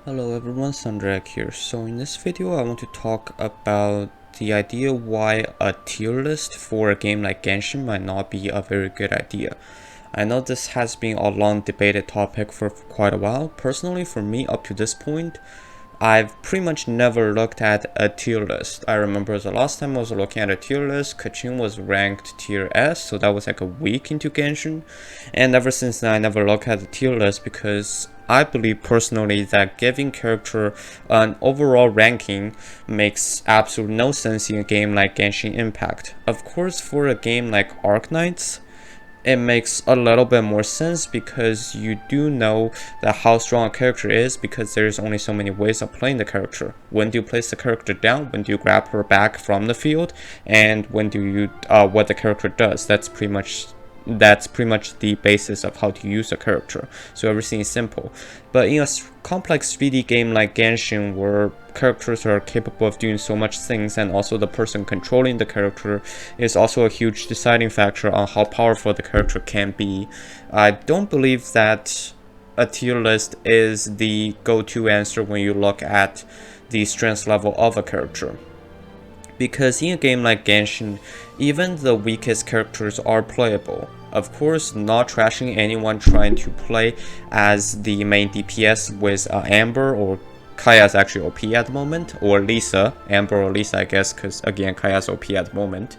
Hello everyone, Sandrak here. So in this video I want to talk about the idea why a tier list for a game like Genshin might not be a very good idea. I know this has been a long debated topic for quite a while. Personally, for me, up to this point, I've pretty much never looked at a tier list. I remember the last time I was looking at a tier list, Kachin was ranked tier S, so that was like a week into Genshin. And ever since then, I never looked at the tier list because I believe personally that giving character an overall ranking makes absolutely no sense in a game like Genshin Impact. Of course, for a game like Arknights, it makes a little bit more sense because you do know that how strong a character is because there's only so many ways of playing the character. When do you place the character down? When do you grab her back from the field? And when do you what the character does? That's pretty much the basis of how to use a character. So everything is simple. But in a complex 3D game like Genshin, where characters are capable of doing so much things, and also the person controlling the character is also a huge deciding factor on how powerful the character can be, I don't believe that a tier list is the go-to answer when you look at the strength level of a character. Because in a game like Genshin, even the weakest characters are playable. Of course, not trashing anyone trying to play as the main DPS with Amber, or Kaya's actually OP at the moment, or Lisa, Amber or Lisa I guess, because again Kaya's OP at the moment.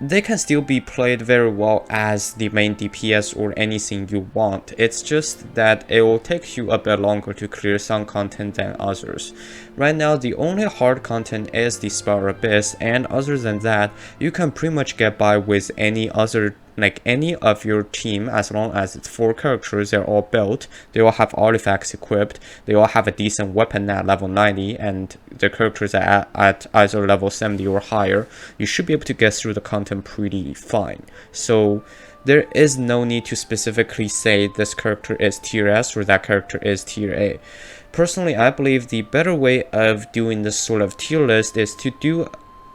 They can still be played very well as the main DPS or anything you want. It's just that it will take you a bit longer to clear some content than others. Right now, the only hard content is the Spire Abyss, and other than that, you can pretty much get by with any of your team as long as it's 4 characters. They're all built, they all have artifacts equipped, they all have a decent weapon at level 90, and the characters are at either level 70 or higher. You should be able to get through the content pretty fine. So there is no need to specifically say this character is tier S or that character is tier A. Personally, I believe the better way of doing this sort of tier list is to do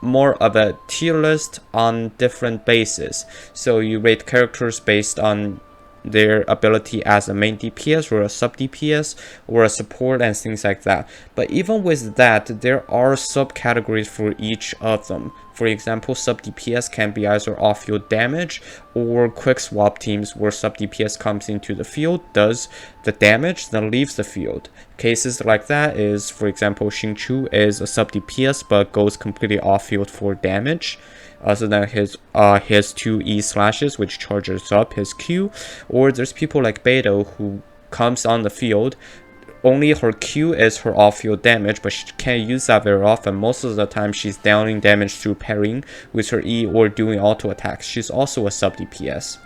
more of a tier list on different bases. So you rate characters based on their ability as a main DPS or a sub DPS or a support and things like that. But even with that, there are subcategories for each of them. For example, sub DPS can be either off-field damage or quick swap teams where sub DPS comes into the field, does the damage, then leaves the field. Cases like that is, for example, Xingqiu is a sub DPS but goes completely off-field for damage, other than his 2 E slashes, which charges up his Q. Or there's people like Beidou who comes on the field, only her Q is her off-field damage, but she can't use that very often. Most of the time she's downing damage through parrying with her E or doing auto attacks. She's also a sub DPS.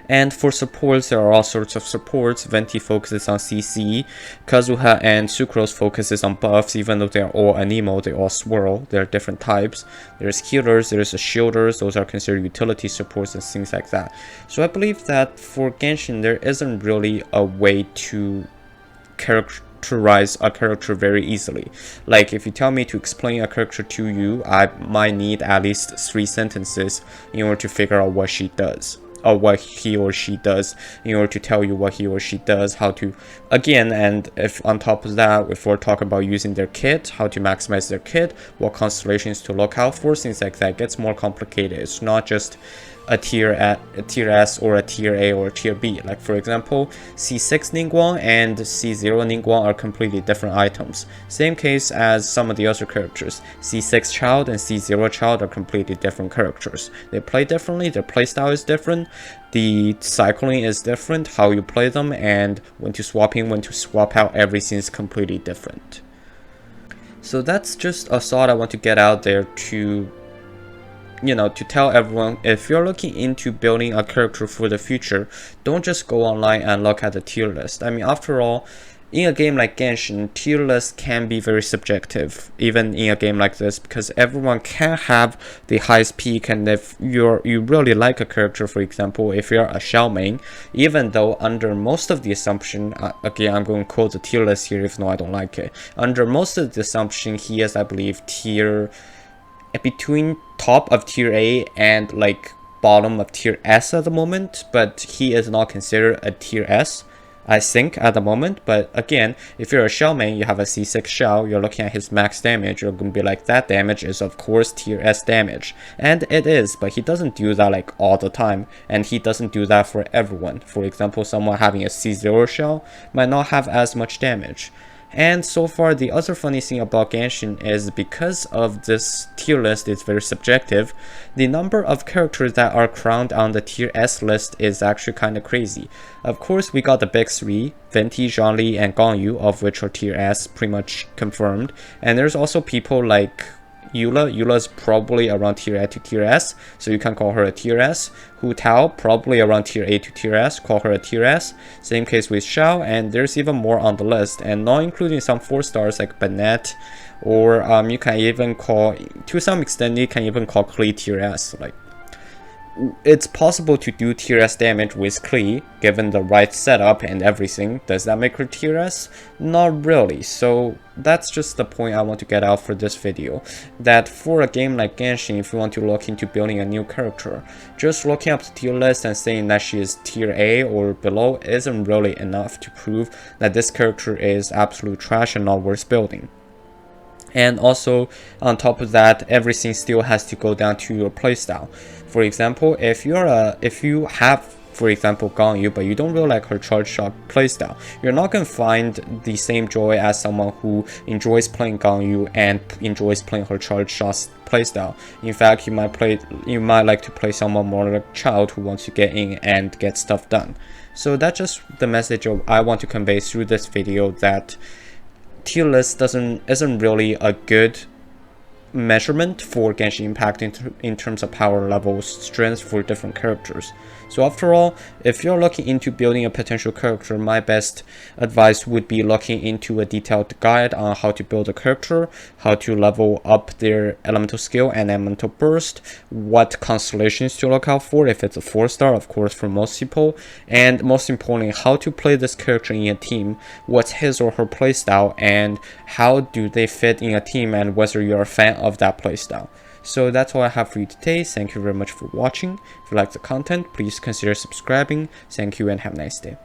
And for supports, there are all sorts of supports. Venti focuses on CC, Kazuha and Sucrose focuses on buffs, even though they're all anemo, they all swirl, they're different types. There's healers, there's shielders, those are considered utility supports and things like that. So I believe that for Genshin, there isn't really a way to characterize a character very easily. Like, if you tell me to explain a character to you, I might need at least 3 sentences in order to figure out what she does, or what he or she does, in order to tell you what he or she does, how to, again, and if on top of that, if we're talking about using their kit, how to maximize their kit, what constellations to look out for, things like that, gets more complicated. It's not just a tier S or a tier A or a tier B. Like, for example, C6 Ningguang and C0 Ningguang are completely different items. Same case as some of the other characters. C6 Child and C0 Child are completely different characters. They play differently, their playstyle is different, the cycling is different, how you play them, and when to swap in, when to swap out, everything is completely different. So that's just a thought I want to get out there to tell everyone, if you're looking into building a character for the future, don't just go online and look at the tier list. I mean, after all, in a game like Genshin, tier lists can be very subjective, even in a game like this, because everyone can have the highest peak. And if you really like a character, for example, if you're a Xiao main, even though under most of the assumption, again, I'm going to quote the tier list here, even though I don't like it, under most of the assumption, he is, I believe, between top of tier A and like bottom of tier S at the moment, but he is not considered a tier S. I think, at the moment. But again, if you're a Shell main, you have a C6 Shell, you're looking at his max damage, you're gonna be like, that damage is of course tier S damage. And it is, but he doesn't do that like all the time, and he doesn't do that for everyone. For example, someone having a C0 Shell might not have as much damage. And so far, the other funny thing about Genshin is because of this tier list is very subjective, the number of characters that are crowned on the tier S list is actually kind of crazy. Of course, we got the big three, Venti, Zhongli, and Gangyu, of which are tier S, pretty much confirmed. And there's also people like Eula. Eula's probably around tier A to tier S, so you can call her a tier S. Hu Tao, probably around tier A to tier S, call her a tier S. Same case with Xiao, and there's even more on the list, and not including some 4 stars like Bennett, or you can even call, to some extent, you can even call Klee tier S. Like, it's possible to do tier S damage with Klee, given the right setup and everything. Does that make her tier S? Not really. So that's just the point I want to get out for this video, that for a game like Genshin, if you want to look into building a new character, just looking up the tier list and saying that she is tier A or below isn't really enough to prove that this character is absolute trash and not worth building. And also, on top of that, everything still has to go down to your playstyle. For example, if you have, for example, Gangyu, but you don't really like her charge shot playstyle, you're not gonna find the same joy as someone who enjoys playing Gangyu and enjoys playing her charge shots playstyle. In fact, you might like to play someone more like Child who wants to get in and get stuff done. So that's just the message I want to convey through this video, that tier list isn't really a good measurement for Genshin Impact in terms of power levels, strength for different characters. So after all, if you're looking into building a potential character, my best advice would be looking into a detailed guide on how to build a character, how to level up their elemental skill and elemental burst, what constellations to look out for if it's a 4-star, of course, for most people, and most importantly, how to play this character in a team, what's his or her playstyle, and how do they fit in a team, and whether you're a fan of that playstyle. So that's all I have for you today. Thank you very much for watching. If you like the content, please consider subscribing. Thank you and have a nice day.